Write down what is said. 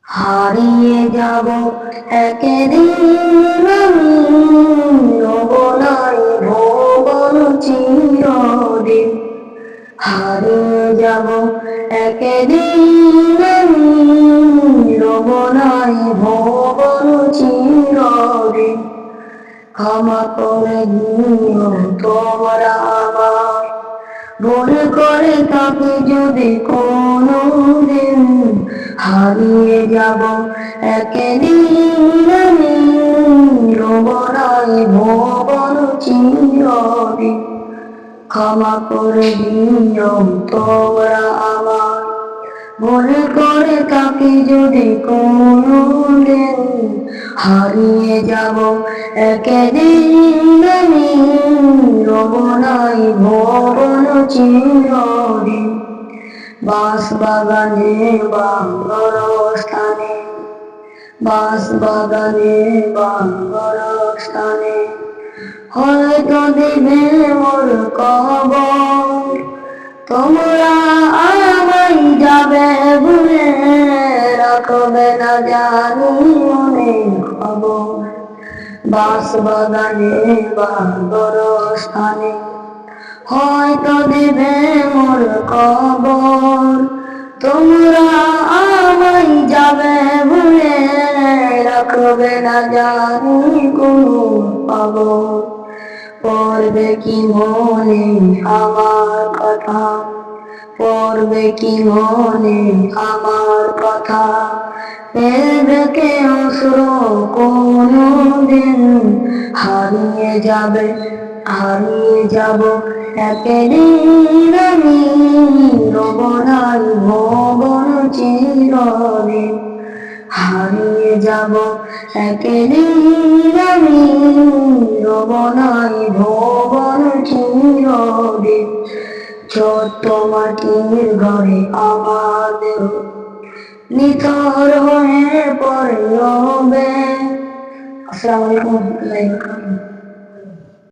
হারিয়ে যাব একদিন আমি, রব নাই ভুবন চিরদিন। হারিয়ে যাব একদিন আমি, রব নাই ভুবন চিরদিন। ক্ষমা করে দিও তোমরা আমায়, ভুল করে থাকি যদি কোনোদিন। হারিয়ে যাব একদিন আমি, রব নাই ভুবন চিরদিন। ক্ষমা করে দিও তোমরা আমায়, ভুল করে থাকি যদি কোনোদিন। হারিয়ে যাব একদিন আমি, রব নাই ভুবন চিরদিন। বাঁশবাগানে বাংলার স্থানে, বাঁশবাগানে বাংলার স্থানে, হয়তো দিবে মোর কবর। তোমরা আমায় যাবে ভুলে, রাখবে না জানি মনে খবর। বাঁশবাগানে বাংলার স্থানে, হয়তো দিবে মোর কবর। তোমরা আমায় যাবে ভুলে, রাখবে না জানি কোনো খবর। পড়বে কি মনে আমার কথা, পড়বে কি মনে আমার কথা, ফেলবে কে অশ্রু কোনোদিন। হারিয়ে যাবে, হারিয়ে যাব একদিন আমি, রব নাই ভুবন চিরদিন। হারিয়ে যাব একদিন আমি, রব নাই ভুবন চিরদিন। ছোট্ট মাটির ঘরে আমাদের নিথর হয়ে পড়ে রবে। আসসালামু আলাইকুম।